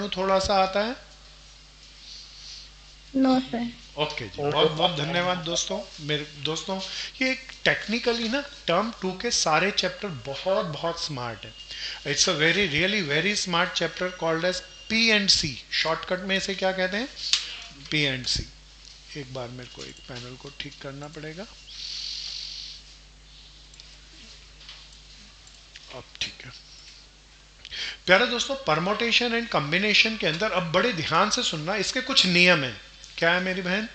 मनु थोड़ा सा आता है? No sir. ओके जी, बहुत बहुत धन्यवाद दोस्तों। मेरे दोस्तों, ये टेक्निकली ना टर्म टू के सारे चैप्टर बहुत बहुत स्मार्ट है। It's a very really very smart chapter called as P and C. Shortcut में इसे क्या कहते हैं? P and C. एक बार मेरे को एक पैनल को ठीक करना पड़ेगा। अब ठीक है। प्यारे दोस्तों, परमोटेशन एंड कॉम्बिनेशन के अंदर अब बड़े ध्यान से सुनना, इसके कुछ नियम है। क्या है मेरी बहन?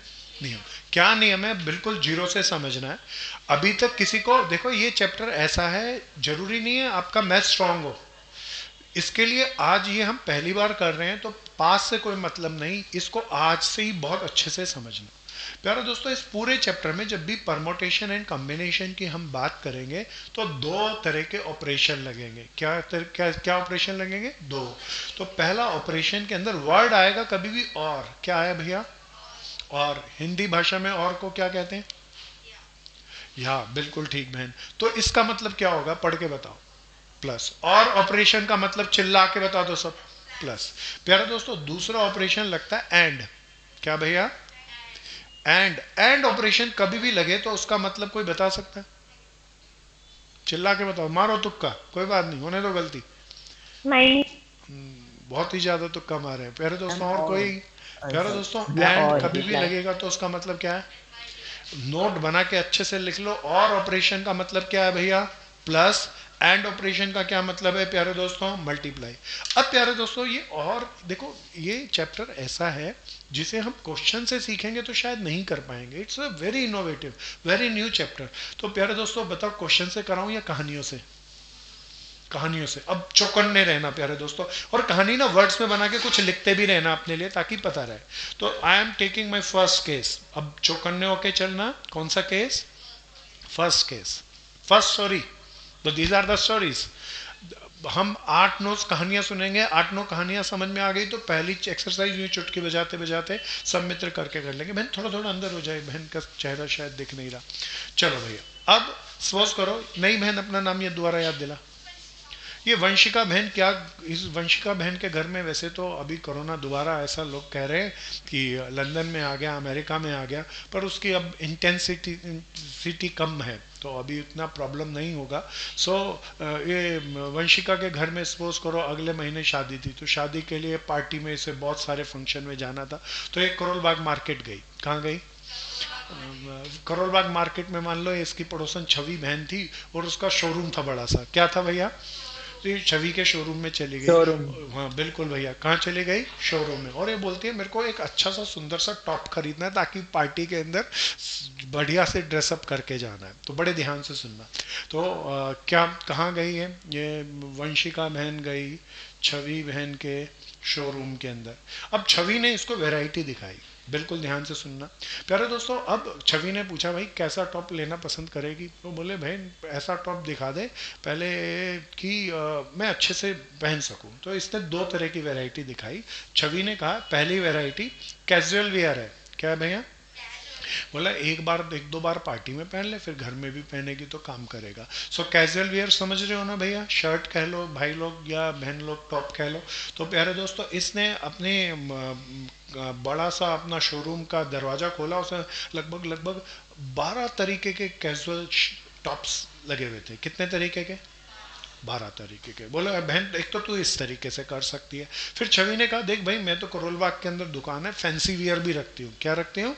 नियम। क्या नियम है? बिल्कुल जीरो से समझना है। अभी तक किसी को, देखो ये चैप्टर ऐसा है, जरूरी नहीं है आपका मैथ स्ट्रांग हो। इसके लिए आज ये हम पहली बार कर रहे हैं, तो पास से कोई मतलब नहीं, इसको आज से ही बहुत अच्छे से समझना। प्यारे दोस्तों, इस पूरे चैप्टर में जब भी परमोटेशन एंड कॉम्बिनेशन की हम बात करेंगे तो दो तरह के ऑपरेशन लगेंगे। क्या क्या ऑपरेशन लगेंगे? दो। तो पहला ऑपरेशन के अंदर वर्ड आएगा कभी भी और। क्या है भैया? और। हिंदी भाषा में और को क्या कहते हैं? या, बिल्कुल ठीक बहन। तो इसका मतलब क्या होगा? पढ़ के बताओ। प्लस। और ऑपरेशन का मतलब चिल्ला के बता दो सब। प्लस। प्यारे दोस्तों, दूसरा ऑपरेशन लगता है एंड। क्या भैया? एंड ऑपरेशन कभी भी लगे तो उसका मतलब कोई बता सकता है? चिल्ला के बताओ, मारो तुक्का, कोई बात नहीं, होने दो गलती। नहीं। बहुत ही ज्यादा तुक्का मारे हैं प्यारे एंड दोस्तों, और कोई? और प्यारे आंसर दोस्तों, या एंड और कभी भी रिप्लाई। लगेगा तो उसका मतलब क्या है? नोट बना के अच्छे से लिख लो। और ऑपरेशन का मतलब क्या है भैया? प्लस। एंड ऑपरेशन का क्या मतलब है प्यारे दोस्तों? मल्टीप्लाई। अब प्यारे दोस्तों, ये और देखो, ये चैप्टर ऐसा है जिसे हम क्वेश्चन से सीखेंगे तो शायद नहीं कर पाएंगे। It's a very innovative, very new chapter. तो प्यारे दोस्तों बताओ, क्वेश्चन से कराऊं या कहानियों से? कहानियों से। अब चौकन्ने रहना प्यारे दोस्तों, और कहानी ना वर्ड्स में बना के कुछ लिखते भी रहना अपने लिए, ताकि पता रहे। तो I am taking my first case. अब चौकन्ने होके चलना। कौन सा case? First case. First story. तो दीज आर द स्टोरीज। हम 8-9 कहानियां सुनेंगे। 8-9 कहानियां समझ में आ गई तो पहली एक्सरसाइज यूं चुटकी बजाते बजाते सब मित्र करके कर लेंगे। बहन थोड़ा थोड़ा अंदर हो जाए, बहन का चेहरा शायद दिख नहीं रहा। चलो भैया, अब सपोज करो, नई बहन अपना नाम ये दोबारा याद दिला। ये वंशिका बहन, क्या इस वंशिका बहन के घर में वैसे तो अभी कोरोना दोबारा, ऐसा लोग कह रहे हैं कि लंदन में आ गया, अमेरिका में आ गया, पर उसकी अब इंटेंसिटी कम है, तो अभी उतना प्रॉब्लम नहीं होगा। सो ये वंशिका के घर में सपोज करो अगले महीने शादी थी, तो शादी के लिए पार्टी में इसे बहुत सारे फंक्शन में जाना था, तो एक करोल बाग मार्केट गई। कहाँ गई? करोल बाग मार्केट में मान लो इसकी पड़ोसन छवि बहन थी, और उसका शोरूम था बड़ा सा। क्या था भैया? तो ये छवि के शोरूम में चली गई। शोरूम। हाँ बिल्कुल भैया, कहाँ चली गई? शोरूम में। और ये बोलती है मेरे को एक अच्छा सा सुंदर सा टॉप खरीदना है, ताकि पार्टी के अंदर बढ़िया से ड्रेसअप करके जाना है। तो बड़े ध्यान से सुनना। तो क्या, कहाँ गई है ये? वंशिका बहन गई छवि बहन के शोरूम के अंदर। अब छवि ने इसको वैरायटी दिखाई। बिल्कुल ध्यान से सुनना प्यारे दोस्तों। अब छवि ने पूछा भाई कैसा टॉप लेना पसंद करेगी? तो बोले भाई ऐसा टॉप दिखा दे पहले कि मैं अच्छे से पहन सकूं। तो इसने दो तरह की वैरायटी दिखाई। छवि ने कहा पहली वैरायटी कैजुअल वेयर है। क्या है भैया? बोला एक बार एक दो बार पार्टी में पहन ले, फिर घर में भी पहनेगी तो काम करेगा। सो कैजुअल वेयर समझ रहे हो ना भैया? शर्ट कह लो भाई लोग या बहन लोग, टॉप कह लो। तो प्यारे दोस्तों, इसने अपने बड़ा सा अपना शोरूम का दरवाजा खोला, उसमें लगभग लगभग 12 तरीके के कैजुअल टॉप्स लगे हुए थे। कितने तरीके के? 12 तरीके के। बोले बहन एक तो तू इस तरीके से कर सकती है। फिर छवि ने कहा देख भाई, मैं तो करोल बाग के अंदर दुकान है, फैंसी वियर भी रखती हूँ। क्या रखती हूँ?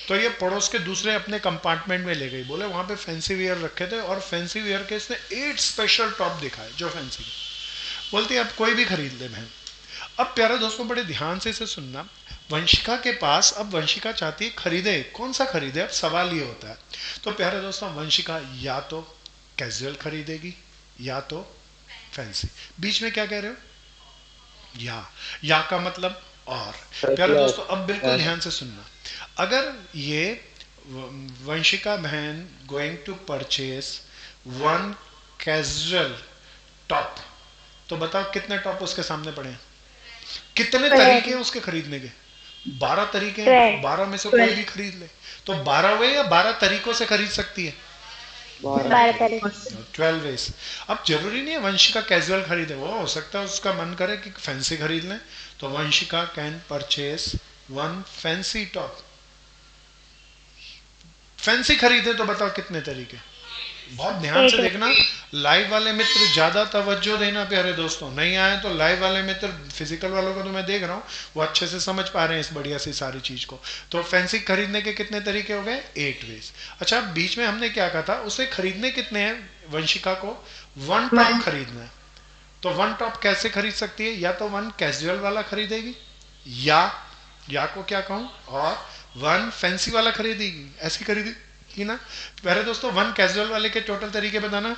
तो ये पड़ोस के दूसरे अपने कंपार्टमेंट में ले गई। बोले वहां पे फैंसी वियर रखे थे, और फैंसी वियर के इसने 8 स्पेशल टॉप दिखाए जो फैंसी के। बोलती है अब कोई भी खरीद ले बहन। अब प्यारे दोस्तों बड़े ध्यान से इसे सुनना। वंशिका के पास, अब वंशिका चाहती है खरीदे, कौन सा खरीदे? अब सवाल ये होता है। तो प्यारे दोस्तों, वंशिका या तो कैजुअल खरीदेगी या तो फैंसी। बीच में क्या कह रहे हो? या का मतलब और। प्यारे प्लस। दोस्तों अब बिल्कुल ध्यान से सुनना। अगर ये वंशिका बहन going to purchase one casual top, तो बताओ कितने टॉप उसके सामने पड़े हैं? कितने तरीके हैं 12। उसके खरीदने के? 12 तरीके हैं। 12। 12 में से कोई 12। भी खरीद ले। तो 12 हुए या 12 तरीकों से खरीद सकती है? 12 12 तारीख। तारीख। 12 वेज। अब जरूरी नहीं है वंशिका कैजुअल खरीदे, वो हो सकता है उसका मन करे कि फैंसी खरीद लें, तो Vanshika can purchase one fancy top. Fancy खरीदे तो बताओ कितने तरीके। बहुत ध्यान से 8 वे। देखना। लाइव वाले मित्र ज्यादा तवज्जो देना प्यारे दोस्तों, नहीं आए तो लाइव वाले मित्र, फिजिकल वालों को तो मैं देख रहा हूँ वो अच्छे से समझ पा रहे हैं इस बढ़िया सी सारी चीज को। तो फैंसी खरीदने के कितने तरीके हो गए, 8 वेज। अच्छा, बीच में हमने क्या कहा था, उसे खरीदने कितने हैं, वंशिका को वन टॉप वन। खरीदना है। तो वन टॉप कैसे खरीद सकती है, या तो वन कैजुअल वाला खरीदेगी, या को क्या कहूं, और वन फैंसी वाला खरीदेगी, ऐसी खरीदेगी ना। पहले दोस्तों वन कैजुअल वाले के टोटल तरीके बताना,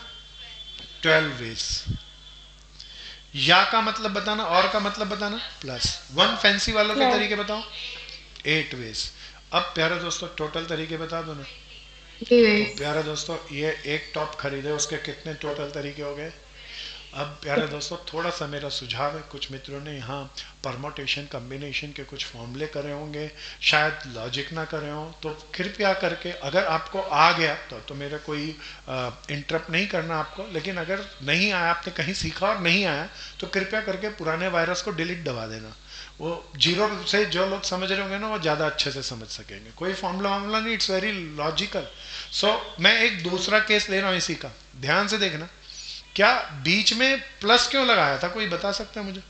12 वेज। या का मतलब बताना, और का मतलब बताना, प्लस। वन फैंसी वालों के प्लस। तरीके बताओ, 8 वेज। अब प्यारे दोस्तों टोटल तरीके बता दो ना। तो वेज। प्यारे दोस्तों ये एक टॉप खरीदे उसके कितने टोटल तरीके हो गए। अब प्यारे दोस्तों थोड़ा सा मेरा सुझाव है, कुछ मित्रों ने यहाँ परमोटेशन कम्बिनेशन के कुछ फॉर्मूले करे होंगे, शायद लॉजिक ना करे हों, तो कृपया करके अगर आपको आ गया तो मेरा कोई इंटरप्ट नहीं करना आपको, लेकिन अगर नहीं आया, आपने कहीं सीखा और नहीं आया, तो कृपया करके पुराने वायरस को डिलीट दबा देना। वो जीरो से जो लोग समझ रहे होंगे ना वो ज़्यादा अच्छे से समझ सकेंगे, कोई फॉर्मूला वार्मूला नहीं, इट्स वेरी लॉजिकल। सो मैं एक दूसरा केस ले रहा हूँ इसी का, ध्यान से देखना। क्या बीच में प्लस क्यों लगाया था, कोई बता सकता है मुझे।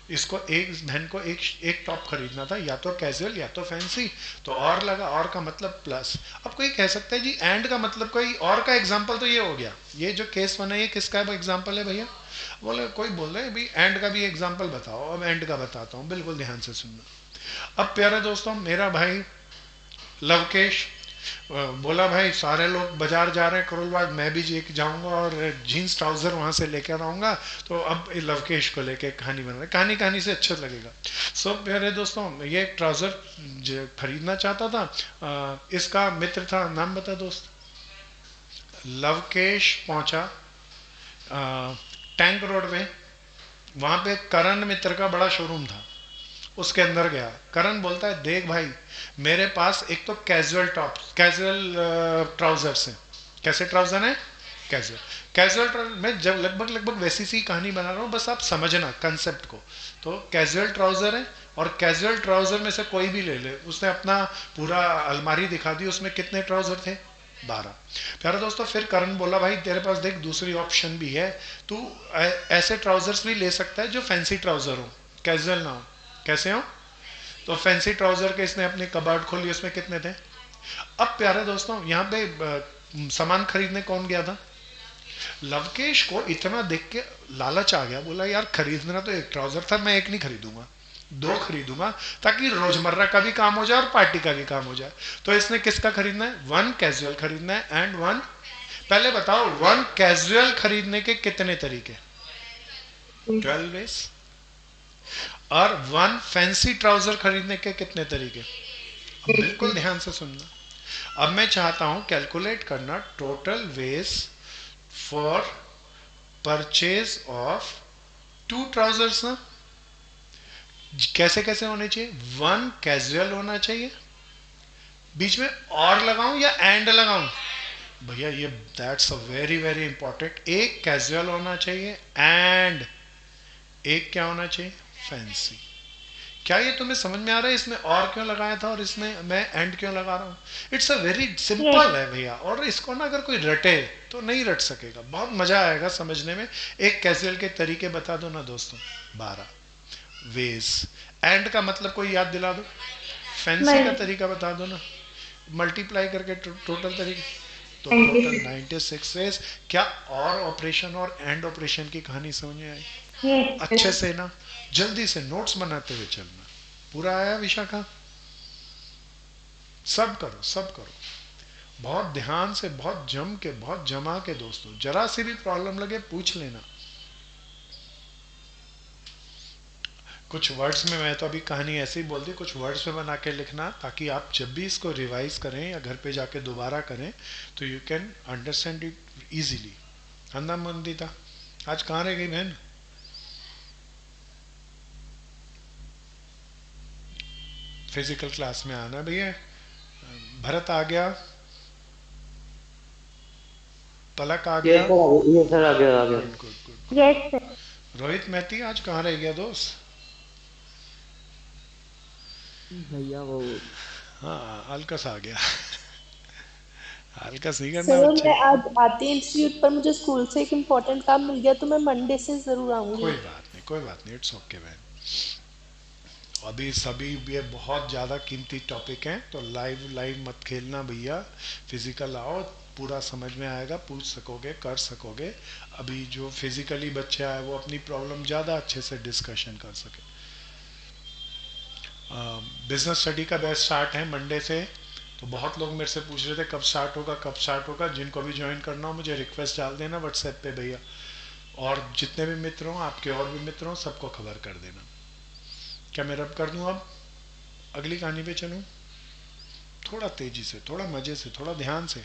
इसको एक बहन को एक टॉप खरीदना था, या तो कैजुअल या तो फैंसी, तो और लगा, और का मतलब प्लस। अब कोई कह सकता है जी एंड का मतलब, कोई और का एग्जाम्पल तो ये हो गया, ये जो केस बना ये किसका एग्जाम्पल है भैया। बोले कोई बोल रहे भाई एंड का भी एग्जाम्पल बताओ, अब एंड का बताता हूँ, बिल्कुल ध्यान से सुनना। अब प्यारे दोस्तों मेरा भाई लवकेश बोला भाई सारे लोग बाजार जा रहे हैं करोलबाग, मैं भी जी जाऊंगा और जीन्स ट्राउजर वहां से लेकर आऊंगा, तो अब लवकेश को लेके कहानी बना रहे, कहानी कहानी से अच्छा लगेगा। सो मेरे दोस्तों ये एक ट्राउजर खरीदना चाहता था, इसका मित्र था, नाम बता दोस्त। लवकेश पहुंचा टैंक रोड पे, वहां पे करण मित्र का बड़ा शोरूम था, उसके अंदर गया। करण बोलता है देख भाई, मेरे पास एक तो कैजुअल टॉप, कैजुअल ट्राउजर्स हैं। कैसे ट्राउजर हैं, कैजुअल। कैजुअल ट्राउजर मैं जब लगभग लगभग वैसी सी कहानी बना रहा हूँ, बस आप समझना कंसेप्ट को। तो कैजुअल ट्राउजर है, और कैजुअल ट्राउजर में से कोई भी ले ले, उसने अपना पूरा अलमारी दिखा दी, उसमें कितने ट्राउजर थे, 12। प्यारे दोस्तों फिर करण बोला भाई तेरे पास देख दूसरी ऑप्शन भी है, तू ऐसे ट्राउजर्स भी ले सकता है जो फैंसी ट्राउजर हो, कैजुअल ना हो। कैसे हो, तो फैंसी ट्राउजर के इसने अपनी कबाड़ खोली, उसमें कितने थे। अब प्यारे दोस्तों यहाँ पे सामान खरीदने कौन गया था, लवकेश को इतना देख के लालच आ गया, बोला यार खरीदना तो एक ट्राउजर था, मैं एक नहीं खरीदूंगा, दो खरीदूंगा, ताकि रोजमर्रा का भी काम हो जाए और पार्टी का भी काम हो जाए। तो इसने किसका खरीदना है, वन कैजुअल खरीदना है एंड वन। पहले बताओ वन कैजुअल खरीदने के कितने तरीके, 12 वेज। और वन फैंसी ट्राउजर खरीदने के कितने तरीके। अब बिल्कुल ध्यान से सुनना। अब मैं चाहता हूं कैलकुलेट करना total ways for purchase of two trousers ना। कैसे कैसे होने चाहिए, वन कैजुअल होना चाहिए, बीच में और लगाऊं या एंड लगाऊं, भैया ये that's a very very important, एक कैजुअल होना चाहिए एंड एक क्या होना चाहिए, फैंसी। क्या ये तुम्हें समझ में आ रहा है इसमें और क्यों लगाया था और इसमें मैं एंड क्यों लगा रहा हूँ। It's a very yes. Simple है भैया, और इसको ना अगर कोई रटे तो नहीं रट सकेगा, बहुत मजा आएगा समझने में। एक कैजुअल के तरीके बता दो ना दोस्तों, 12 वेज। एंड का मतलब कोई याद दिला दो, फैंसी का मल्टी। तरीका बता दो ना, मल्टीप्लाई करके टोटल तरीके। तो टोटल 96। 96 वेज। क्या और ऑपरेशन और एंड ऑपरेशन की कहानी समझ में आई, यस। अच्छे से ना, जल्दी से नोट्स बनाते हुए चलना। पूरा आया विशाखा, सब करो सब करो, बहुत ध्यान से, बहुत जम के, बहुत जमा के दोस्तों, जरा सी भी प्रॉब्लम लगे पूछ लेना। कुछ वर्ड्स में, मैं तो अभी कहानी ऐसे ही बोल दी, कुछ वर्ड्स में बना के लिखना, ताकि आप जब भी इसको रिवाइज करें या घर पे जाके दोबारा करें तो you can understand it easily. अंदा मंदिता आज कहाँ रह गई बहन, फिजिकल क्लास में आना भैया। भरत आ गया, पलक आ ये गया। सर, ये सर आ गया, आ गया। Good good good yes sir. Good. Rohit महती आज कहाँ रह गया दोस्त? भैया वो हाँ, अलकस आ गया। अलकस नहीं करना सर बच्चे। मैं आज आती इंस्टीट्यूट पर मुझे स्कूल से एक इम्पोर्टेंट काम मिल गया, तो मैं मंडे से जरूर आऊंगी। कोई बात नहीं, कोई बात नहीं, इट्स ओके मैन। अभी सभी ये बहुत ज़्यादा कीमती टॉपिक हैं, तो लाइव लाइव मत खेलना भैया। फिजिकल आओ, पूरा समझ में आएगा, पूछ सकोगे, कर सकोगे। अभी जो फिजिकली बच्चे आए वो अपनी प्रॉब्लम ज़्यादा अच्छे से डिस्कशन कर सके। बिजनेस स्टडी का बैच स्टार्ट है मंडे से। तो बहुत लोग मेरे से पूछ रहे थे कब स्टार्ट होगा, कब स्टार्ट होगा। जिनको भी ज्वाइन करना हो मुझे रिक्वेस्ट डाल देना व्हाट्सएप पे भैया। और जितने भी मित्र हों, आपके और भी मित्र हों, सबको खबर कर देना। क्या मैं रब कर दूं अब? अगली कहानी पे चलूं? थोड़ा तेजी से, थोड़ा मजे से, थोड़ा ध्यान से।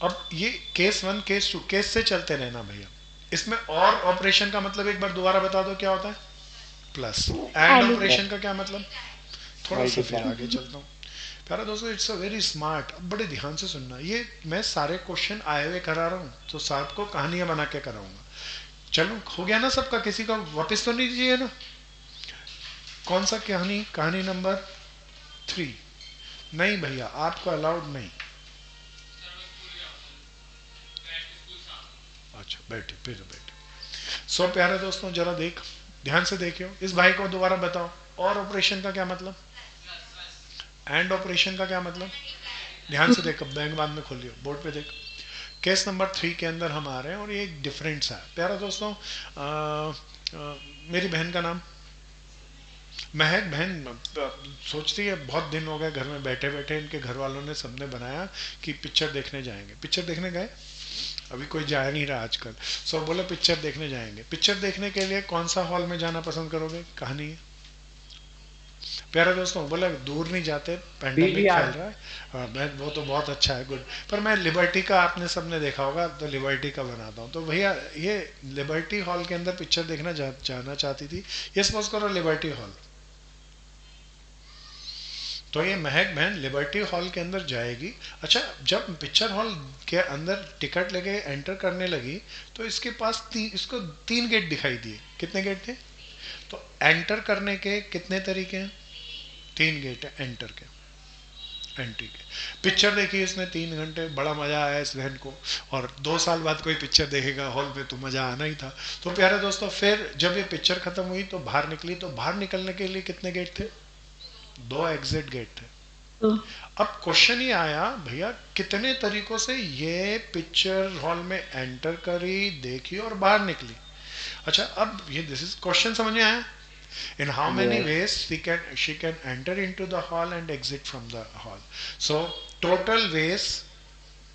अब ये case one, case two, case से चलते रहना भैया। इसमें और ऑपरेशन का मतलब एक बार दोबारा बता दो क्या होता है? प्लस। And addition. ऑपरेशन का क्या मतलब? थोड़ा सा फिर मल्टीप्लाई। आगे चलता हूँ। प्यारा दोस्तों, इट्स अ वेरी स्मार्ट। अब बड़े ध्यान से सुनना, ये मैं सारे क्वेश्चन आए हुए करा रहा हूँ, तो साहब को कहानियां बना के कराऊंगा। चलो, हो गया ना सबका? किसी का वापस तो नहीं दीजिए ना? कौन सा कहानी? कहानी नंबर 3। नहीं भैया, आपको अलाउड नहीं। अच्छा, बैठे, फिर बैठे। सो प्यारे दोस्तों, जरा देख, ध्यान से देखियो, इस भाई को दोबारा बताओ। और ऑपरेशन का क्या मतलब? एंड ऑपरेशन का क्या मतलब? ध्यान से देख, बैंक बाद में खोलियो, बोर्ड पे देख। केस नंबर 3 के अंदर हम आ रहे हैं, और ये एक डिफरेंस है प्यारा दोस्तों। मेरी बहन का नाम महक। बहन सोचती है, बहुत दिन हो गए घर में बैठे बैठे, इनके घर वालों ने सबने बनाया कि पिक्चर देखने जाएंगे। पिक्चर देखने गए? अभी कोई जा नहीं रहा आजकल। सो बोले पिक्चर देखने जाएंगे। पिक्चर देखने के लिए कौन सा हॉल में जाना पसंद करोगे? कहानी है प्यारे दोस्तों। बोला दूर नहीं जाते, पेंडेमिक फैल पीवीआर। रहा है। हाँ, मैं वो तो बहुत अच्छा है, गुड। पर मैं लिबर्टी का, आपने सबने देखा होगा, तो लिबर्टी का बनाता हूँ। तो भैया, ये लिबर्टी हॉल के अंदर पिक्चर देखना जाना चाहती थी। ये सपोज करो लिबर्टी हॉल। तो ये महक बहन लिबर्टी हॉल के अंदर जाएगी। अच्छा, जब पिक्चर हॉल के अंदर टिकट लेके एंटर करने लगी, तो इसके पास इसको 3 गेट दिखाई दिए। कितने गेट थे? तो एंटर करने के कितने तरीके हैं? 3 गेट है एंटर के, एंट्री के। पिक्चर देखी इसने 3 घंटे, बड़ा मजा आया इस बहन को। और 2 साल बाद कोई पिक्चर देखेगा हॉल में, तो मजा आना ही था। तो प्यारे दोस्तों, फिर जब ये पिक्चर खत्म हुई तो बाहर निकली, तो बाहर निकलने के लिए कितने गेट थे? 2 एग्जिट गेट थे। अब क्वेश्चन ये आया, भैया कितने तरीकों से ये पिक्चर हॉल में एंटर करी, देखी और बाहर निकली? अच्छा, अब ये दिस इज क्वेश्चन, समझ में आया? In how many yes. ways she can enter into the hall and exit from the hall? So total ways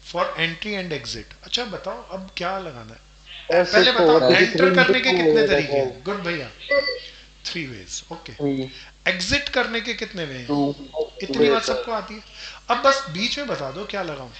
for entry and exit. अच्छा बताओ अब क्या लगाना है? ऐसे पहले बताओ, 4 है। एंटर करने के कितने टू तरीके हैं? गुड भैया, 3 वेज, ओके। 3 एग्जिट करने के कितने वे हैं? 2 इतनी वे बात सर। सबको आती है। अब बस बीच में बता दो क्या लगाऊं।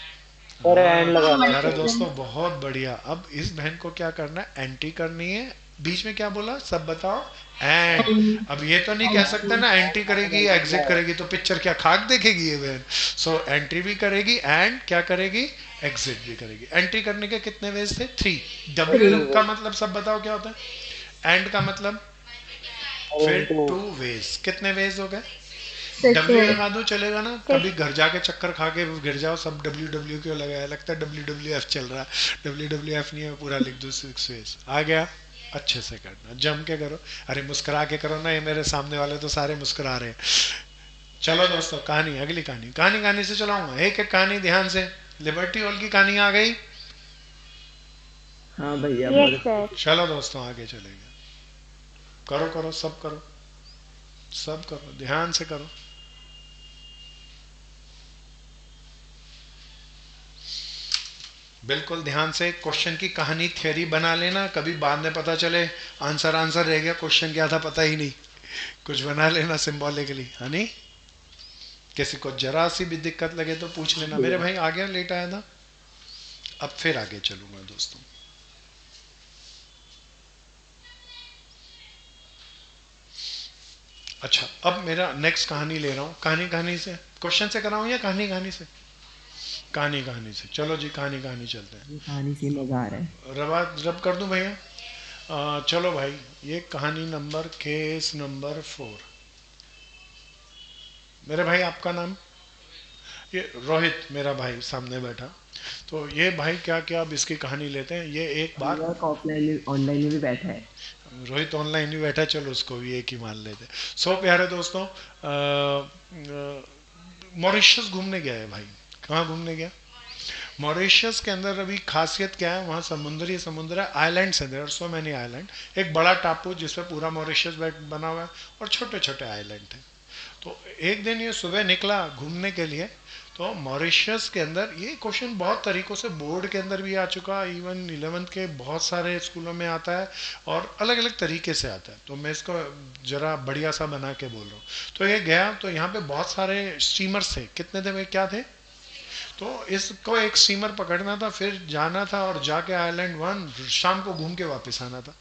सर एंड हाँ, लगाना है प्यारे सर। दोस्तों, बहुत बढ़िया। अब इस बहन को क्या करना है? एंट्री करनी है। बीच में क्या बोला, सब बताओ। एंड। अब ये तो नहीं कह सकते ना एंट्री करेगी या एग्जिट करेगी, तो पिक्चर क्या खाक देखेगी ये बहन? सो एंट्री भी करेगी एंड क्या करेगी? एग्जिट भी करेगी। एंट्री करने के कितने वेज थे? 3। डब्ल्यू 3 वे। का मतलब सब बताओ क्या होता है? एंड का मतलब? और फिर इनटू 2 वेज। कितने वेज हो गए? सिक्स डब्ल्यू वे। लगा दो, चलेगा ना? कभी सिक्स। घर जाके चक्कर खा के गिर जाओ, सब डब्ल्यू डब्ल्यू क्यों लगाया, लगता है डब्ल्यू डब्ल्यू एफ चल रहा है। डब्ल्यू डब्ल्यू एफ नहीं है, पूरा लिख दो 6 वेज। आ गया? अच्छे से करना, जम के करो। अरे मुस्कुरा के करो ना, ये मेरे सामने वाले तो सारे मुस्कुरा रहे हैं। चलो दोस्तों, कहानी, अगली कहानी, कहानी कहानी से चलाऊंगा, एक एक कहानी ध्यान से। लिबर्टी हॉल की कहानी आ गई। हाँ भैया यस बोले। सर। चलो दोस्तों, आगे चलेंगे। करो करो, सब करो, सब करो, ध्यान से करो। बिल्कुल ध्यान से क्वेश्चन की कहानी थियरी बना लेना, कभी बाद में पता चले आंसर आंसर रह गया, क्वेश्चन क्या था पता ही नहीं। कुछ बना लेना सिंबॉलिकली, है नहीं? किसी को जरा सी भी दिक्कत लगे तो पूछ लेना। मेरे भैया भाई आ गया, लेट आया था। अब फिर आगे चलूंगा दोस्तों। अच्छा, अब मेरा नेक्स्ट कहानी ले रहा हूँ, कहानी कहानी से, क्वेश्चन से कराऊँ या कहानी कहानी से? कहानी कहानी से, चलो जी कहानी कहानी चलते हैं। ये कहानी से मजा आ रहा है। रवा रब कर दूं भैया? चलो भाई, ये कहानी नंबर, केस नंबर 4। मेरे भाई आपका नाम? ये रोहित मेरा भाई सामने बैठा। तो ये भाई क्या क्या, अब इसकी कहानी लेते हैं। ये एक बार, पूरा ऑफलाइन ऑनलाइन में भी बैठा है। रोहित ऑनलाइन ही बैठा, चलो उसको भी एक ही मान लेते हैं। सो प्यारे दोस्तों, मॉरिशस घूमने गया है भाई। कहाँ घूमने गया? मॉरिशस के अंदर अभी खासियत क्या है, वहाँ समुद्र ही समुद्र है, आइलैंड्स हैं, there are so many island. एक बड़ा टापू जिसपे पूरा मॉरिशस बना हुआ है, और छोटे छोटे आइलैंड हैं। तो एक दिन ये सुबह निकला घूमने के लिए। तो मॉरिशस के अंदर, ये क्वेश्चन बहुत तरीकों से बोर्ड के अंदर भी आ चुका, इवन 11th के बहुत सारे स्कूलों में आता है, और अलग अलग तरीके से आता है। तो मैं इसको जरा बढ़िया सा बना के बोल रहा हूँ। तो ये गया, तो यहाँ पे बहुत सारे स्टीमर्स थे। कितने थे भाई, क्या थे? तो इसको एक स्टीमर पकड़ना था, फिर जाना था, और जाके आइलैंड 1 शाम को घूम के वापस आना था।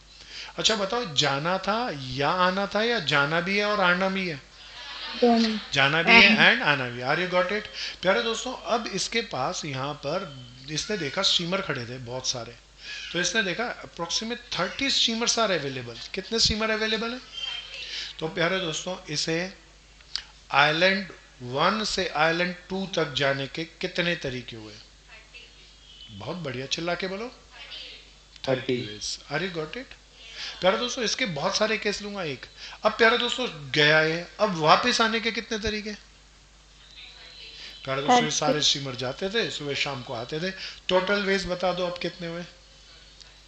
अच्छा बताओ, जाना था या आना था, या जाना भी है और आना भी है? जाना भी है एंड आना भी। Are you got it? प्यारे दोस्तों, अब इसके पास यहाँ पर इसने देखा स्टीमर खड़े थे बहुत सारे। तो इसने देखा अप्रोक्सीमेट 30 स्टीमर्स आर अवेलेबल। कितने स्टीमर अवेलेबल है? तो प्यारे दोस्तों, इसे आइलैंड 1 से आइलैंड 2 तक जाने के कितने तरीके हुए? बहुत बढ़िया, चिल्ला के बोलो। 30 30। Ways. Are you got it? प्यारे दोस्तों, इसके बहुत सारे केस लूंगा एक। अब प्यारे दोस्तों, गया है, अब वापस आने के कितने तरीके? प्यारे दोस्तों, ये सारे स्टीमर जाते थे, सुबह शाम को आते थे। टोटल वेज बता दो अब कितने हुए?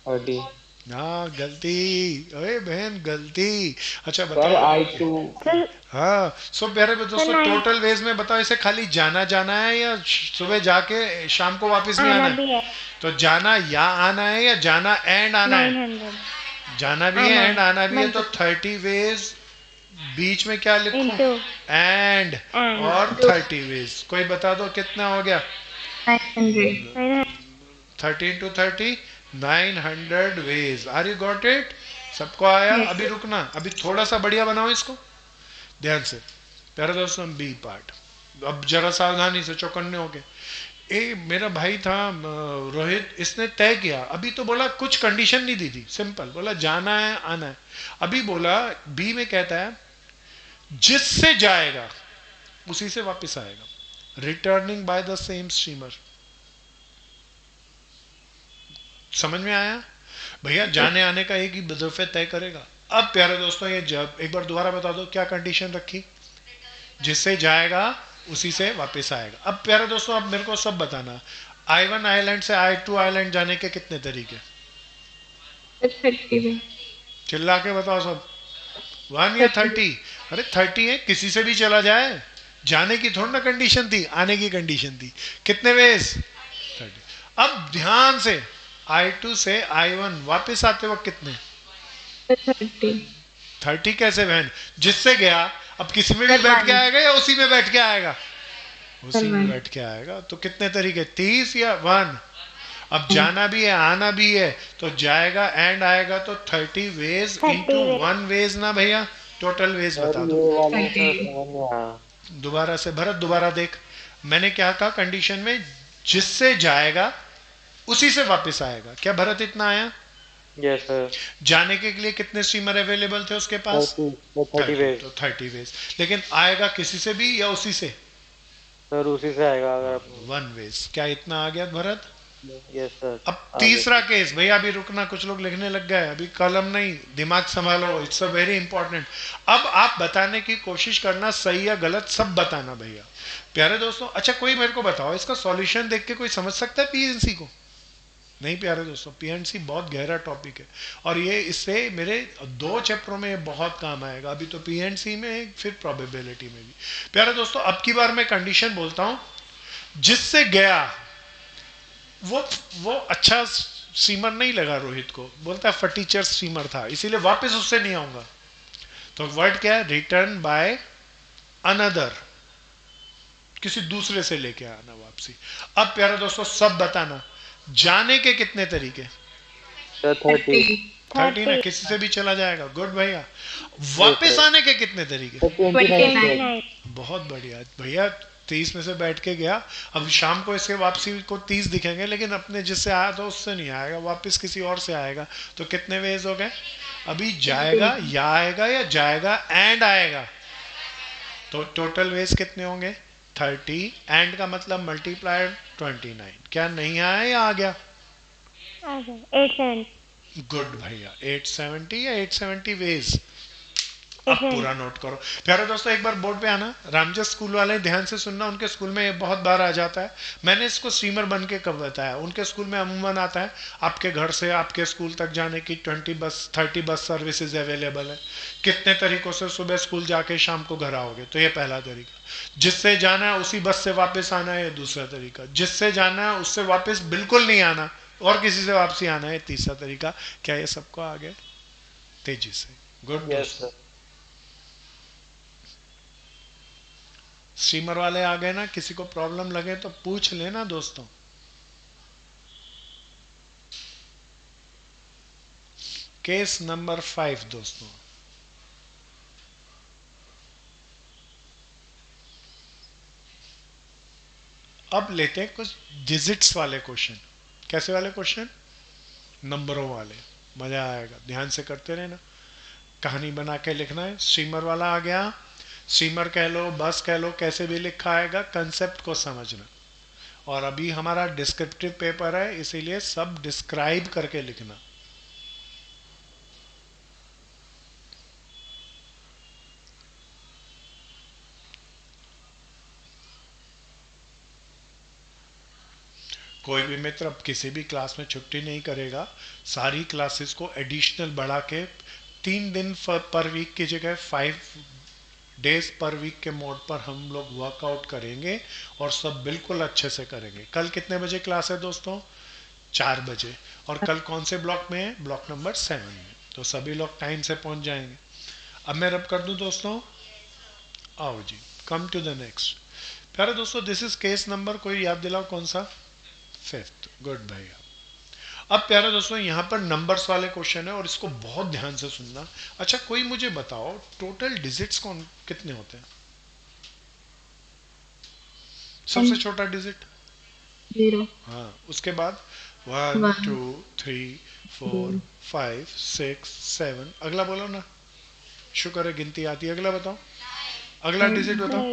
30। हाँ गलती, अरे बहन गलती। अच्छा सर बताओ। I2। हाँ, सो प्यारे दोस्तों, टोटल वेज में बताओ, इसे खाली जाना जाना है, या सुबह जाके शाम को वापस भी आना आना है? भी है। तो जाना या आना है, या जाना एंड आना है? 900 जाना भी है आना एंड है। आना भी है। तो 30 वेज, बीच में क्या लिखूं? इंटू एंड एंड और 30 वेज। कोई बता दो कितना हो गया? 900 30 into 30, 900 ways. Are you got it? सबको आया? Yes, अभी रुकना, अभी थोड़ा सा बढ़िया बनाओ इसको ध्यान से। प्यारे दोस्तों, बी पार्ट, अब जरा सावधानी से, चौकन्ने होके। मेरा भाई था रोहित, इसने तय किया। अभी तो बोला, कुछ कंडीशन नहीं दी थी, सिंपल बोला जाना है आना है। अभी बोला बी में कहता है, जिससे जाएगा उसी से वापस आएगा, returning by the same steamer. समझ में आया भैया? जाने आने का एक ही दफे तय करेगा। अब प्यारे दोस्तों, ये जब एक बार दोबारा बता दो, क्या कंडीशन रखी? जिससे जाएगा उसी से वापस आएगा। अब प्यारे दोस्तों, अब मेरे को सब बताना, I1 आइलैंड से I2 आइलैंड जाने के कितने तरीके? 30 में चिल्ला के बताओ सब। 1 या 30? अरे 30 है, किसी से भी चला जाए। जाने की थोड़ी ना कंडीशन थी, आने की कंडीशन थी। कितने वेज? 30। अब ध्यान से, I2 से I1 वापस आते वक्त कितने? 30 30 कैसे बहन? जिससे गया, अब किसी में भी बैठ के आएगा या उसी में बैठ के आएगा? उसी में बैठ के आएगा। तो कितने तरीके? 30 या 1? अब जाना भी है आना भी है, तो जाएगा एंड आएगा, तो 30 वेज 30 इंटू वेज। 1 वेज ना भैया, टोटल वेज सर बता ये दो। वाला तो समझ में आया। दोबारा से भरत, दोबारा देख, मैंने क्या कहा कंडीशन में? जिससे जाएगा उसी से वापस आएगा। क्या भरत इतना आया? Yes sir. जाने के लिए कितने स्टीमर अवेलेबल थे उसके पास? 30 वेज। तो 30 वेज। लेकिन आएगा किसी से भी या उसी से? सर उसी से आएगा अगर 1 वेज। क्या इतना आ गया भरत? Yes sir. अब तीसरा केस भैया, अभी रुकना, कुछ लोग लिखने लग गए, अभी कलम नहीं, दिमाग संभालो, इट्स अ वेरी इंपॉर्टेंट। अब आप बताने की कोशिश करना, सही या गलत सब बताना भैया। प्यारे दोस्तों, अच्छा कोई मेरे को बताओ, इसका सॉल्यूशन देख के कोई समझ सकता है पीएनसी को? नहीं प्यारे दोस्तों, पीएनसी बहुत गहरा टॉपिक है, और ये इससे मेरे 2 चैप्टरों में ये बहुत काम आएगा। अभी तो पीएनसी में, फिर प्रोबेबिलिटी में भी। प्यारे दोस्तों, अब की बार मैं कंडीशन बोलता हूं, जिससे गया वो अच्छा स्टीमर नहीं लगा रोहित को, बोलता फटीचर स्टीमर था, इसीलिए वापस उससे नहीं आऊंगा। तो वर्ड क्या है? रिटर्न बाय अनदर, किसी दूसरे से लेके आना वापसी। अब प्यारे दोस्तों, सब बताना, जाने के कितने तरीके? सर 30। 13 है, किसी से भी चला जाएगा। गुड भैया। वापस आने के कितने तरीके? 29 बहुत बढ़िया भैया। 30 में से बैठ के गया, अब शाम को इसके वापसी को 30 दिखेंगे, लेकिन अपने जिससे आया था उससे नहीं आएगा, वापस किसी और से आएगा। तो कितने वेज हो गए? अभी जाएगा या जाएगा एंड आएगा, तो टोटल वेज कितने होंगे? 30। एंड का मतलब मल्टीप्लाइड 29। क्या नहीं आया या आ गया? 870। गुड भैया। 870 या 870 वेज। अब पूरा नोट करो प्यारे दोस्तों। एक बार बोर्ड पे आना, रामजस स्कूल वाले ध्यान से सुनना, उनके स्कूल में ये बहुत बार आ जाता है। मैंने इसको स्ट्रीमर बन के कब बताया, उनके स्कूल में अमूमन आता है आपके घर से आपके स्कूल तक जाने की 30 बस सर्विसेज अवेलेबल है। कितने तरीकों से सुबह स्कूल जाके शाम को घर आओगे, तो ये पहला तरीका। जिससे जाना है उसी बस से वापस आना है, ये दूसरा तरीका। जिससे जाना है उससे वापस बिल्कुल नहीं आना और किसी से वापसी आना है, तीसरा तरीका। क्या ये सबको आ गया? तेजी से। गुड यस दोस्तों। सर। स्ट्रीमर वाले आ गए ना, किसी को प्रॉब्लम लगे तो पूछ लेना दोस्तों। केस नंबर 5 दोस्तों। अब लेते हैं कुछ डिजिट्स वाले क्वेश्चन। कैसे वाले क्वेश्चन? नंबरों वाले। मजा आएगा, ध्यान से करते रहना। कहानी बना के लिखना है। स्ट्रीमर वाला आ गया, स्ट्रीमर कह लो, बस कह लो, कैसे भी लिखा आएगा, कंसेप्ट को समझना। और अभी हमारा डिस्क्रिप्टिव पेपर है, इसीलिए सब डिस्क्राइब करके लिखना। कोई भी मित्र अब किसी भी क्लास में छुट्टी नहीं करेगा, सारी क्लासेस को एडिशनल बढ़ा के 3 दिन पर वीक की जगह 5 डेज पर वीक के मोड पर हम लोग वर्कआउट करेंगे और सब बिल्कुल अच्छे से करेंगे। कल कितने बजे क्लास है दोस्तों? 4 बजे। और कल कौन से ब्लॉक में है? ब्लॉक नंबर 7 में। तो सभी लोग टाइम से पहुंच जाएंगे। अब मैं रब कर दूं दोस्तों। आओ जी, कम टू द नेक्स्ट। प्यारे दोस्तों, दिस इज केस नंबर, कोई याद दिलाओ कौन सा? 5th। गुड भैया। अब प्यारे दोस्तों, यहाँ पर नंबर्स वाले क्वेश्चन है और इसको बहुत ध्यान से सुनना। अच्छा, कोई मुझे बताओ टोटल डिजिट्स कौन कितने होते हैं? सबसे छोटा डिजिट? 0 हाँ, उसके बाद 1 1 2 3 4 5 6 7। अगला बोलो ना, शुक्र है गिनती आती है। अगला बताओ, अगला डिजिट बताओ।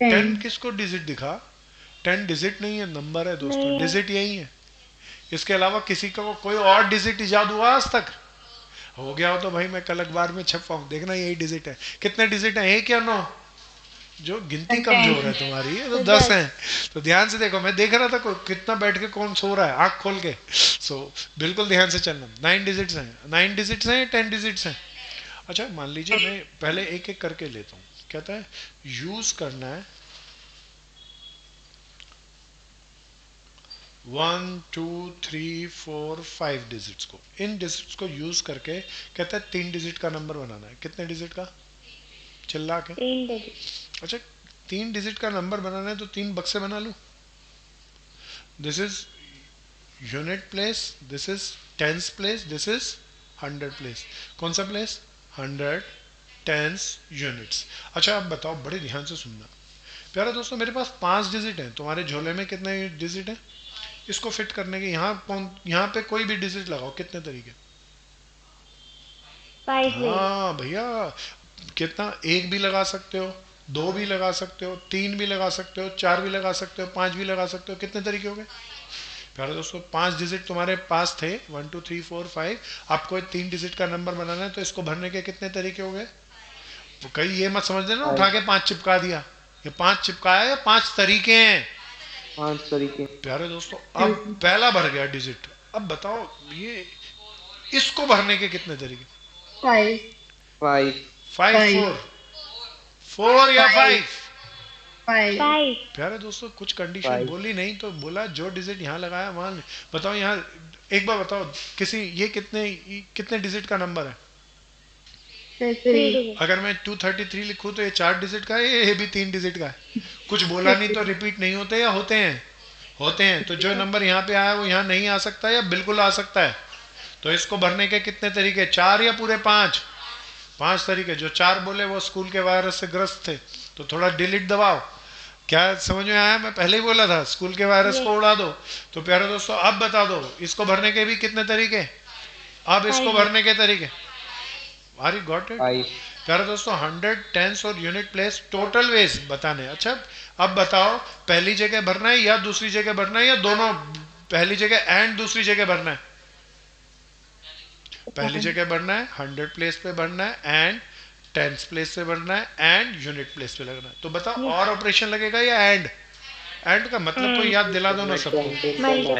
10 10 किसको डिजिट दिखा? 10 डिजिट नहीं है, नंबर है दोस्तों। डिजिट यही है, इसके अलावा किसी का कोई और डिजिट इजाद हुआ आज तक? हो गया हो तो भाई मैं कल अखबार में छपाऊं, देखना यही डिजिट है। कितने डिजिट है? 1 या 9? जो गिनती कमजोर है तुम्हारी है, तो 10 हैं। तो ध्यान से देखो, मैं देख रहा था कितना बैठ के कौन सो रहा है आंख खोल के। बिल्कुल ध्यान से चलना। 9 डिजिट्स हैं। 9 डिजिट्स हैं, 10 डिजिट्स हैं। अच्छा, मान लीजिए मैं पहले एक एक करके लेता हूँ। कहता है यूज करना है 1 2 3 4 5 डिजिट्स को। इन डिजिट्स को यूज करके कहता है 3 डिजिट का नंबर बनाना है। कितने डिजिट का? चिल्ला के। 3 डिजिट। अच्छा, 3 डिजिट का नंबर बनाना है तो 3 बक्से बना लूं। This is unit place, this is tens place, this is 100 place. कौन सा प्लेस? 100, tense, units. अच्छा, अब बताओ, बड़े ध्यान से सुनना। प्यारे दोस्तों, मेरे पास 5 डिजिट हैं, तुम्हारे झोले में कितने डिजिट हैं? इसको फिट करने के यहाँ पे कोई भी डिजिट लगाओ। कितने तरीके? 5 हाँ भैया, कितना? 1 भी लगा सकते हो, 2 भी लगा सकते हो, 3 भी लगा सकते हो, 4 भी लगा सकते हो, 5 भी लगा सकते हो। कितने तरीके हो गए प्यारे दोस्तों? 5 डिजिट तुम्हारे पास थे, 1 2 3 4 5। आपको 3 डिजिट का नंबर बनाना है, तो इसको भरने के कितने तरीके हो गए? तो कहीं ये मत समझ लेना उठा के 5 चिपका दिया। ये 5 चिपकाया या 5 तरीके हैं 5 तरीके। प्यारे दोस्तों। अब पहला भर गया डिजिट। अब बताओ ये इसको भरने के कितने तरीके? 5 5 5 4 या 5? 5 5 प्यारे दोस्तों, कुछ कंडीशन 5 बोली नहीं तो बोला जो डिजिट यहाँ लगाया वहां। बताओ यहाँ, एक बार बताओ किसी, ये कितने डिजिट का नंबर है? 3 3 डिजिट। अगर मैं 233 लिखूं तो ये 4 डिजिट का है, ये भी 3 डिजिट का है। कुछ बोला नहीं तो रिपीट नहीं होते या होते हैं? होते हैं। तो जो नंबर यहाँ पे आया वो यहाँ नहीं आ सकता या बिल्कुल आ सकता है? तो इसको भरने के कितने तरीके, 4 या पूरे 5? 5 तरीके। जो 4 बोले वो स्कूल के वायरस से ग्रस्त थे, तो थोड़ा डिलीट दबाओ। क्या समझ में आया? मैं पहले ही बोला था स्कूल के वायरस को उड़ा दो। तो प्यारे दोस्तों अब बता दो इसको भरने के भी कितने तरीके, अब इसको भरने के तरीके। Are you got it? 5 प्यारे दोस्तों 100, टेंस और यूनिट प्लेस टोटल वेज बताने। अच्छा अब बताओ पहली जगह भरना है या दूसरी जगह भरना है, या दोनों, पहली जगह एंड दूसरी जगह भरना है? पहली जगह भरना है, 100 प्लेस पे भरना है, एंड टेंस प्लेस पे भरना है, एंड यूनिट प्लेस पे लगना है। तो बताओ और ऑपरेशन लगेगा या एंड? एंड का मतलब तो याद दिला दो ना सबको।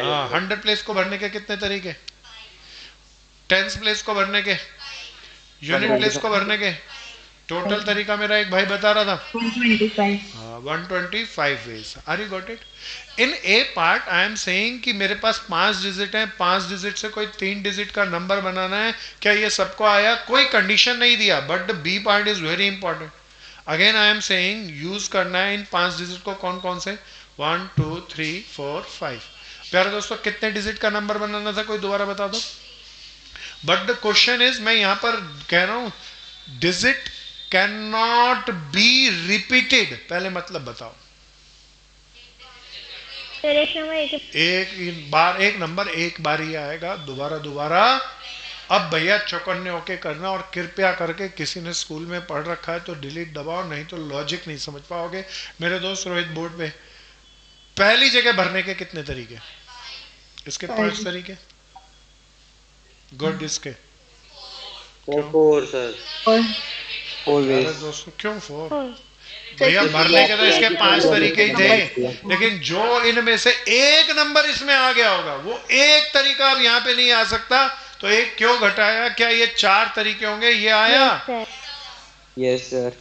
हाँ, 100 प्लेस को भरने के कितने तरीके, टेंस प्लेस को भरने के, यूनिट प्लेस को भरने के, टोटल तरीका मेरा एक भाई बता रहा था 125. 125 ways. Are you got it? In A part I am saying कि मेरे पास 5 डिजिट है, 5 डिजिट से कोई 3 डिजिट का नंबर बनाना है, क्या ये सबको आया? कोई कंडीशन नहीं दिया, but the B part is very important. Again I am saying use करना है इन 5 डिजिट को, कौन कौन से, 1 2 3 4 5। प्यारे दोस्तों कितने डिजिट का नंबर बनाना था, कोई दोबारा बता दो। बट द क्वेश्चन इज, मैं यहां पर कह रहा हूं digit can not be repeated. पहले मतलब बताओ। एक बार एक नंबर एक बार ही आएगा, दोबारा दोबारा। अब भैया चौकन्ने होके करना, और कृपया करके किसी ने स्कूल में पढ़ रखा है तो डिलीट दबाओ, नहीं तो लॉजिक नहीं समझ पाओगे। मेरे दोस्त रोहित बोर्ड पे, पहली जगह भरने के कितने तरीके, इसके 5 तरीके। गुड, इसके 4 सर, 4 अरे वेज। दोस्तों क्यों 4? भैया भरने के तो इसके 5 तरीके ही थे, लेकिन जो इनमें से एक नंबर इसमें आ गया होगा वो एक तरीका अब यहाँ पे नहीं आ सकता, तो एक क्यों घटाया? क्या ये 4 तरीके होंगे? ये आया। Yes sir.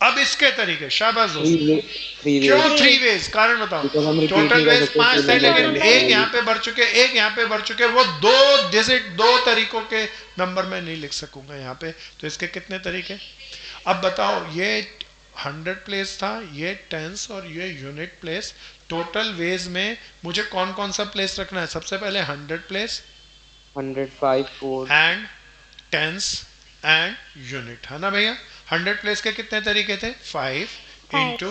अब इसके तरीके, शाबाश दोस्तों। 3 क्यों वेज? 3 वेज? कारण Because हम बताओ। repeat टोटल नहीं कर वेज सकते, 5 थे, तो लेकिन नहीं एक कर यहाँ पे भर चुके, एक यहाँ पे भर चुके, वो 2 डिजिट 2 तरीकों के नंबर मैं नहीं लिख सकूंगा यहाँ पे। तो इसके कितने तरीके? अब बताओ, ये 100 प्लेस था, ये टेंस और ये यूनिट प्लेस। टोटल वेज में मुझे कौन कौन सा प्लेस रखना है? सबसे पहले 100 place 105 4 and tens and unit, है ना भैया? 100 प्लेस के कितने तरीके थे? 5 इंटू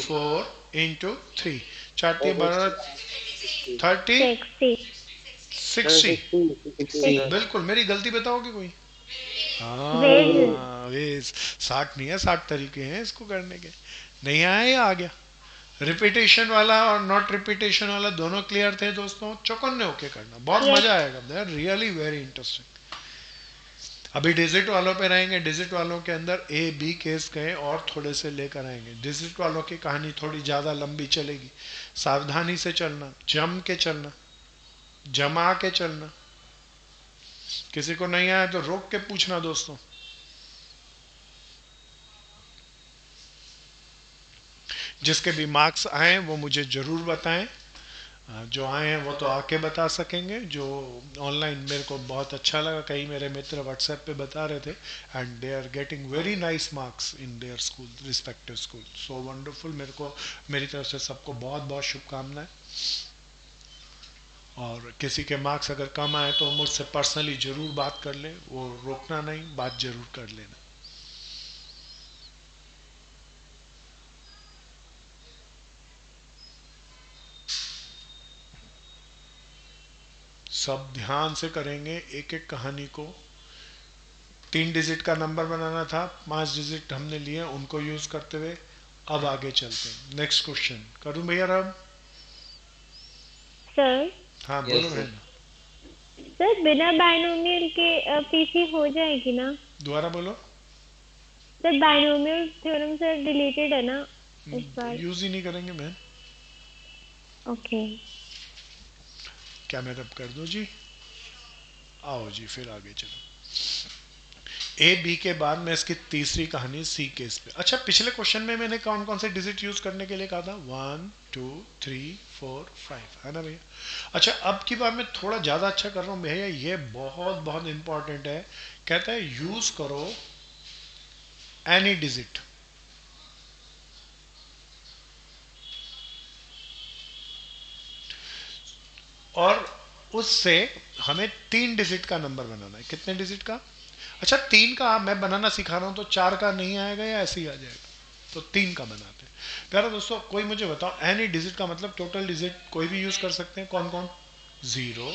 4 इंटू 3, 4 3 12 30 60। बिल्कुल, मेरी गलती बताओगे कोई? हाँ, वेज 60 नहीं है, 60 तरीके हैं इसको करने के। नहीं आया या आ गया? रिपीटेशन वाला और नॉट रिपीटेशन वाला दोनों क्लियर थे दोस्तों? चौकन्ने होके करना, बहुत मजा आएगा। They are really very interesting. अभी डिजिट वालों पे रहेंगे। डिजिट वालों के अंदर ए बी केस गए और थोड़े से लेकर आएंगे। डिजिट वालों की कहानी थोड़ी ज़्यादा लंबी चलेगी, सावधानी से चलना, जम के चलना, जमा के चलना। किसी को नहीं आया तो रोक के पूछना दोस्तों। जिसके भी मार्क्स आए वो मुझे ज़रूर बताएं। जो आए हैं वो तो आके बता सकेंगे। जो ऑनलाइन, मेरे को बहुत अच्छा लगा, कई मेरे मित्र व्हाट्सएप पे बता रहे थे, and they are getting very nice marks in their school, respective school. So wonderful. मेरे को, मेरी तरफ से सबको बहुत बहुत शुभकामनाएं। और किसी के मार्क्स अगर कम आए तो मुझसे पर्सनली ज़रूर बात कर लें, वो रोकना नहीं, बात ज़रूर कर लेना। सब ध्यान से करेंगे एक एक कहानी को। 3 डिजिट का नंबर बनाना था, 5 डिजिट हमने लिए, उनको यूज करते हुए अब आगे चलते हैं। नेक्स्ट क्वेश्चन करूं भैया राम? सर, हाँ Yes, बोलो sir. बहन। सर बिना बायनोमियल के पीसी हो जाएगी ना? दोबारा बोलो। Sir binomial theorem sir deleted है ना इस बार? यूज ही नहीं करेंगे बहन। ओके। क्या मैं रब कर दूं जी? आओ जी फिर आगे चलो। ए बी के बाद मैं इसकी तीसरी कहानी सी केस पे। अच्छा, पिछले क्वेश्चन में मैंने कौन कौन से डिजिट यूज करने के लिए कहा था? 1 2 3 4 5, है ना भैया? अच्छा, अब की बार मैं थोड़ा ज़्यादा अच्छा कर रहा हूँ भैया, ये बहुत बहुत इंपॉर्टेंट है। कहता है यूज करो एनी डिजिट। और उससे हमें 3 डिजिट का नंबर बनाना है। कितने डिजिट का? अच्छा 3 का मैं बनाना सिखा रहा हूँ, तो 4 का नहीं आएगा या ऐसे ही आ जाएगा? तो 3 का बनाते हैं। प्यारा दोस्तों कोई मुझे बताओ, एनी डिजिट का मतलब टोटल डिजिट कोई भी यूज कर सकते हैं, कौन कौन? 0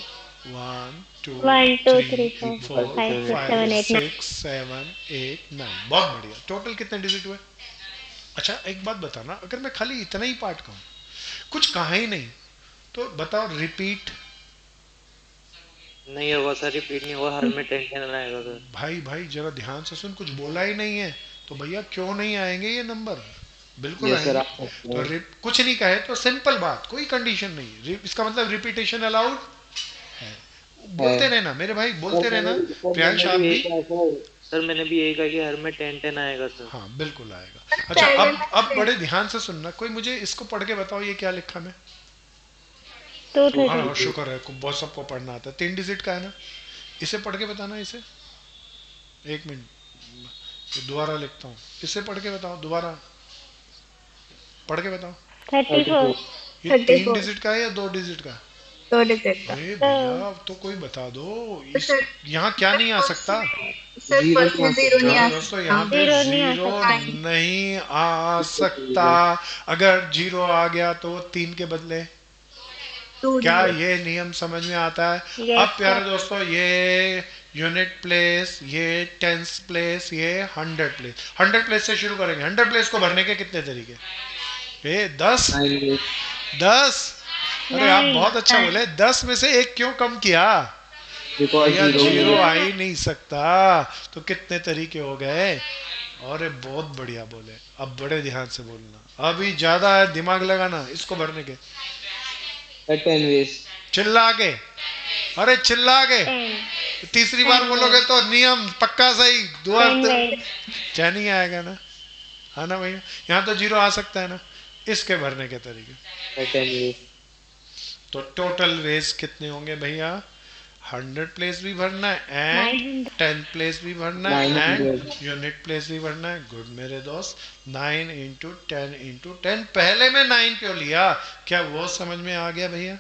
1 2 1 2 3 3 4 4 5 6 7 5 8 9 6 7 8 9। बहुत बढ़िया। टोटल कितने डिजिट हुए? अच्छा एक बात बताना, अगर मैं खाली इतना ही पार्ट कहूँ, कुछ कहा ही नहीं, तो बताओ रिपीट। नहीं होगा सर, रिपीट नहीं होगा, हर में 10 10 आएगा सर। भाई भाई जरा ध्यान से सुन, कुछ बोला ही नहीं है तो भैया क्यों नहीं आएंगे ये नंबर? बिल्कुल यस सर, आएंगे। आप सकते तो हैं। कुछ नहीं कहे तो सिंपल बात, कोई कंडीशन नहीं, इसका मतलब रिपीटेशन अलाउड है। बोलते है रहना मेरे भाई, सर, बोलते रहना। प्रियांश मैंने आप भी यही भी। कहा सर। सर मैंने भी यही कहा कि हर में 10 10 आएगा सर। हाँ बिल्कुल आएगा। अच्छा अब बड़े ध्यान से सुनना, कोई मुझे इसको पढ़ के बताओ ये क्या लिखा मैं? 230 हाँ शुक्र है, बहुत सबको पढ़ना आता है। 3 डिजिट का है ना, इसे पढ़ के बताना। इसे एक मिनट, दोबारा लिखता हूँ, इसे पढ़ के बताओ, दोबारा पढ़ के बताओ। 34 ये 3 34 डिजिट का है या 2 डिजिट का? 2 डिजिट का। अरे भैया तो कोई बता दो, तो इस सर यहाँ क्या नहीं आ सकता? सर जीरो फर्स्ट नहीं आ में 0 नहीं प्यारे आ दोस्तों सकता। यहाँ पे जीरो नहीं आ जीरो सकता। नहीं आ सकता। अगर जीरो आ गया तो 3 के बदले, 2 क्या डिजिट। ये नियम समझ में आता है? Yes, अब प्यारे sir. दोस्तों ये यूनिट प्लेस, ये टेंस प्लेस, ये 100 प्लेस। 100 प्लेस से शुरू करेंगे। 100 प्लेस को भरने के कितने तरीके? 10 9 10। अरे आप नहीं, बहुत अच्छा बोले, 10 में से एक क्यों कम किया? बिकॉज भैया जीरो जीरो आ ही नहीं सकता। तो कितने तरीके हो गए? अरे बहुत बढ़िया बोले। अब बड़े ध्यान से बोलना, अभी ज्यादा है दिमाग लगाना इसको भरने के। 10 वेज। चिल्ला के, अरे चिल्ला के। 10 तीसरी बार बोलोगे तो नियम पक्का सही। 10 ways. क्या नहीं आएगा ना, है ना भैया? यहाँ तो जीरो आ सकता है ना। इसके भरने के तरीके, 10 वेज। तो टोटल वेज कितने होंगे भैया? 100 प्लेस भी भरना है एंड 900. 10 प्लेस भी भरना है 900. एंड यूनिट प्लेस भी भरना है। गुड मेरे दोस्त। 9 इंटू 10 इंटू 10। पहले में 9 क्यों लिया? क्या वो समझ में आ गया भैया?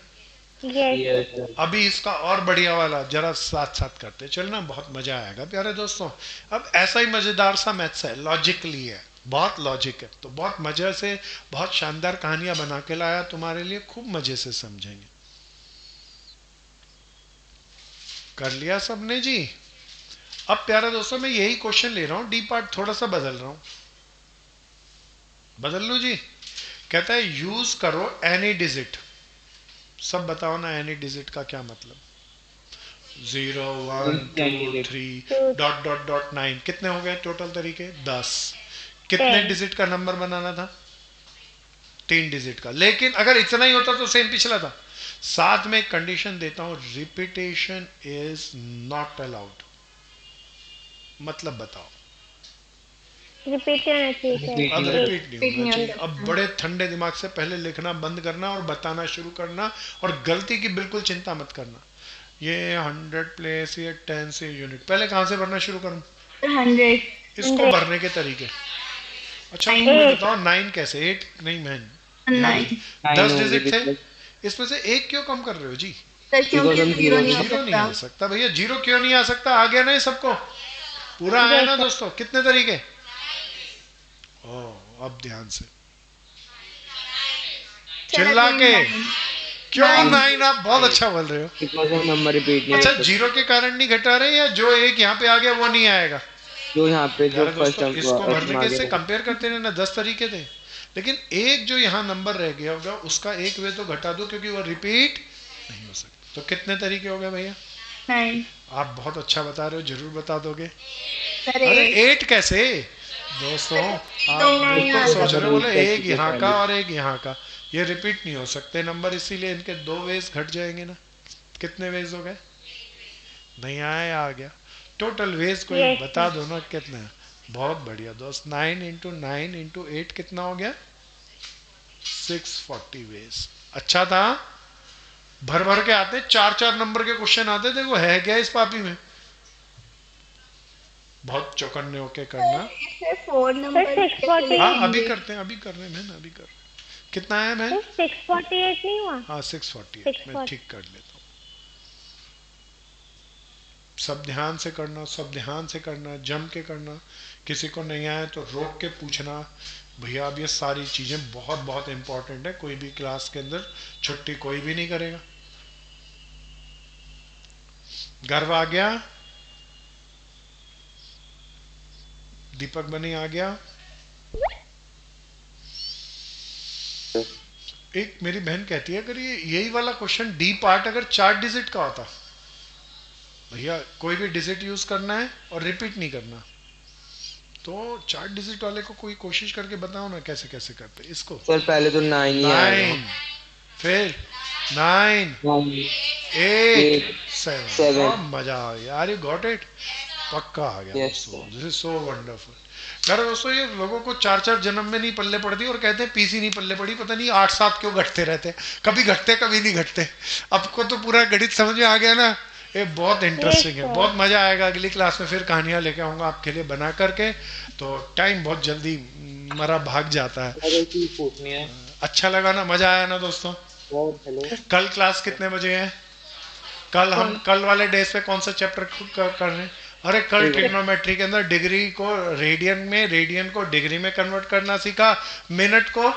Yes. Yes sir. अभी इसका और बढ़िया वाला जरा साथ साथ करते चलना, बहुत मजा आएगा प्यारे दोस्तों। अब ऐसा ही मजेदार सा मैथ्स है, लॉजिकली है, बहुत लॉजिक है, तो बहुत मजे से, बहुत शानदार कहानियां बना के लाया तुम्हारे लिए, खूब मजे से समझेंगे। कर लिया सबने जी? अब प्यारे दोस्तों मैं यही क्वेश्चन ले रहा हूं, डी पार्ट थोड़ा सा बदल रहा हूं। बदल लूं जी? कहता है यूज करो एनी डिजिट। सब बताओ ना, एनी डिजिट का क्या मतलब? 0 1 2 3 डॉट डॉट डॉट 9। कितने हो गए टोटल तरीके? 10। कितने 10. डिजिट का नंबर बनाना था? 3 डिजिट का। लेकिन अगर इतना ही होता तो सेम पिछला था। साथ में एक कंडीशन देता हूं, रिपीटेशन इज नॉट अलाउड। मतलब बताओ। Repeat करना चाहिए Repeat. अब sir. रिपीट नहीं Repeat होना नहीं चाहिए। होना अब बड़े ठंडे दिमाग से पहले लिखना बंद करना और बताना शुरू करना, और गलती की बिल्कुल चिंता मत करना। ये 100 प्लेस, ये 10 से यूनिट, पहले कहां से भरना शुरू करूं? 100 इसको भरने के तरीके। अच्छा Nine. मुझे बताओ 9 कैसे? 8 नहीं मैन, 9 10 डिजिट थे, इसमें से एक क्यों कम कर रहे हो जी? सर क्योंकि हम 0 नहीं हो जीरो नहीं आ सकता। सकता भैया। जीरो क्यों नहीं आ सकता? आ गया ना ये सबको, पूरा आया ना दोस्तों? कितने तरीके? ओ अब ध्यान से चिल्ला के। क्यों 9? आप बहुत अच्छा बोल रहे हो। बिकॉज हम नंबर रिपीट नहीं अच्छा कर सकते। जीरो के कारण नहीं घटा रहे, या जो एक यहाँ पे आ गया वो नहीं आएगा? जो यहाँ पे जो यार फर्स्ट दोस्तों इसको भरने के आगे से कंपेयर करते रहना, 10 तरीके थे, लेकिन एक जो यहाँ नंबर रह गया होगा उसका एक वे तो घटा दो, क्योंकि वो रिपीट नहीं हो सकता। तो कितने तरीके हो गए भैया? 9 आप बहुत अच्छा बता रहे हो, जरूर बता दोगे। सर अरे 8 8 कैसे दोस्तों? आप तो बिल्कुल सोच रहे हो, बोले नहीं, एक यहाँ का और एक यहाँ का, ये रिपीट नहीं हो सकते नंबर, इसीलिए इनके 2 वेज घट जाएंगे ना। कितने वेज हो गए? नहीं आया, आ गया। टोटल वेज कोई Yes, बता दो ना कितना है? बहुत बढ़िया दोस्त। 9 इंटू 9 इंटू 8 कितना हो गया? 640 वेज। अच्छा था, भर भर के आते, 4 नंबर के क्वेश्चन आते थे, वो है क्या इस पापी में? बहुत चौकन्ने होके करना। 4 नंबर 640. हाँ अभी करते हैं, अभी कर रहे हैं अभी कर रहे हैं। कितना है मैं? 648 नहीं हुआ? हाँ 648 मैं 640. ठीक कर लेता हूँ। सब ध्यान से करना, सब ध्यान से करना, जम के करना। किसी को नहीं आए तो रोक के पूछना। भैया अब ये सारी चीज़ें बहुत बहुत इंपॉर्टेंट है, कोई भी क्लास के अंदर छुट्टी कोई भी नहीं करेगा। गर्व आ गया? दीपक बनी आ गया? एक मेरी बहन कहती है अगर ये यही वाला क्वेश्चन डी पार्ट अगर 4 डिजिट का होता, भैया कोई भी डिजिट यूज करना है और रिपीट नहीं करना, तो 4 डिजिट वाले को कोई कोशिश करके बताओ ना कैसे कैसे करते इसको। सर पहले तो 9 ही आएगा। 9, फिर 9, 8, 7। 7। मजा आ गया यार, यू गॉट इट, पक्का आ गया Yes, दोस्तों, sir. This is so wonderful. यार दोस्तों ये लोगों को 4 4 जन्म में नहीं पल्ले पड़ती और कहते हैं पीसी नहीं पल्ले पड़ी, पता नहीं 8 7 क्यों घटते रहते हैं, कभी घटते कभी नहीं घटते। आपको तो पूरा गणित समझ में आ गया ना, ये बहुत इंटरेस्टिंग है, sir. बहुत मजा आएगा। अगली क्लास में फिर कहानियां लेके आऊंगा आपके लिए बना करके। तो टाइम बहुत जल्दी मरा भाग जाता है। अगर एक चीज पूछनी है। अच्छा लगा ना, मजा आया ना दोस्तों? और हेलो, कल क्लास कितने बजे है? कल हम कल वाले डेज पे कौन सा चैप्टर कर रहे हैं? अरे कल ट्रिग्नोमेट्री के अंदर डिग्री को रेडियन में, रेडियन को डिग्री में कन्वर्ट करना सीखा, मिनट को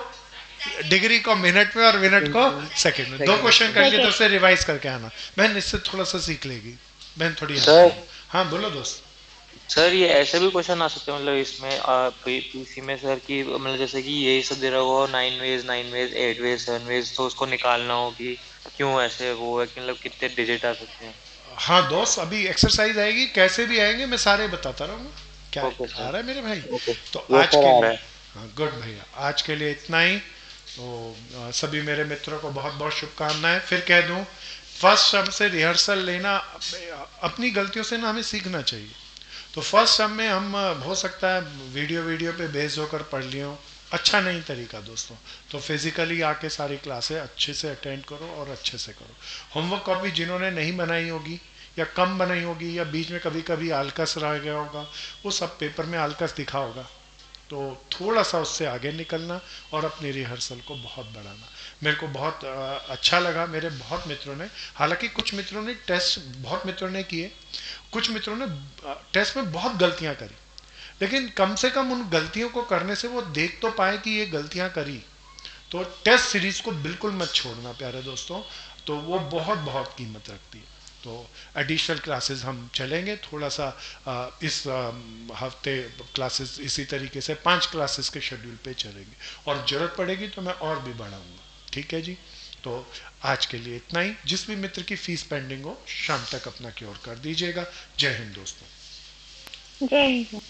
डिग्री को मिनट में और मिनट को सेकंड में। 2 क्वेश्चन कर लिए तो उसे रिवाइज करके आना। बहन इससे थोड़ा सा सीख लेगी बहन, थोड़ी सर। हाँ बोलो दोस्त। सर ये ऐसे भी क्वेश्चन आ सकते हैं मतलब इसमें पीसी में सर कि मतलब जैसे कि यही सब दे रहा हो 9 वेज 9 वेज 8 वेज 7 वेज, तो उसको निकालना हो कि क्यों ऐसे वो है कि मतलब कितने डिजिट आ सकते हैं। हाँ दोस्त अभी एक्सरसाइज आएगी, कैसे भी आएंगे मैं सारे बताता रहूंगा। क्या ओके सर। आ रहा है मेरे भाई? ओके। तो वो आज सर के आ लिए रहा है। हाँ गुड भैया, आज के लिए इतना ही। तो सभी मेरे मित्रों को बहुत बहुत शुभकामनाएं। फिर कह दूं, फर्स्ट टर्म से रिहर्सल लेना, अपनी गलतियों से ना हमें सीखना चाहिए। तो फर्स्ट टर्म में हम हो सकता है वीडियो पे बेस्ड होकर पढ़ लिए हो, अच्छा नहीं तरीका दोस्तों। तो फिजिकली आके सारी क्लासें अच्छे से अटेंड करो और अच्छे से करो। होमवर्क कॉपी जिन्होंने नहीं बनाई होगी या कम बनाई होगी या बीच में कभी कभी आलकस रह गया होगा, वो सब पेपर में आलकस दिखा होगा, तो थोड़ा सा उससे आगे निकलना और अपनी रिहर्सल को बहुत बढ़ाना। मेरे को बहुत अच्छा लगा, मेरे बहुत मित्रों ने, हालांकि कुछ मित्रों ने टेस्ट बहुत मित्रों ने किए, कुछ मित्रों ने टेस्ट में बहुत गलतियां करी, लेकिन कम से कम उन गलतियों को करने से वो देख तो पाए कि ये गलतियां करी। तो टेस्ट सीरीज को बिल्कुल मत छोड़ना प्यारे दोस्तों, तो वो बहुत बहुत कीमत रखती है। तो एडिशनल क्लासेस हम चलेंगे थोड़ा सा, इस हफ्ते क्लासेस इसी तरीके से 5 क्लासेस के शेड्यूल पे चलेंगे, और ज़रूरत पड़ेगी तो मैं और भी बढ़ाऊंगा। ठीक है जी, तो आज के लिए इतना ही। जिस भी मित्र की फीस पेंडिंग हो शाम तक अपना क्योर कर दीजिएगा। जय हिंद दोस्तों। जय हिंद।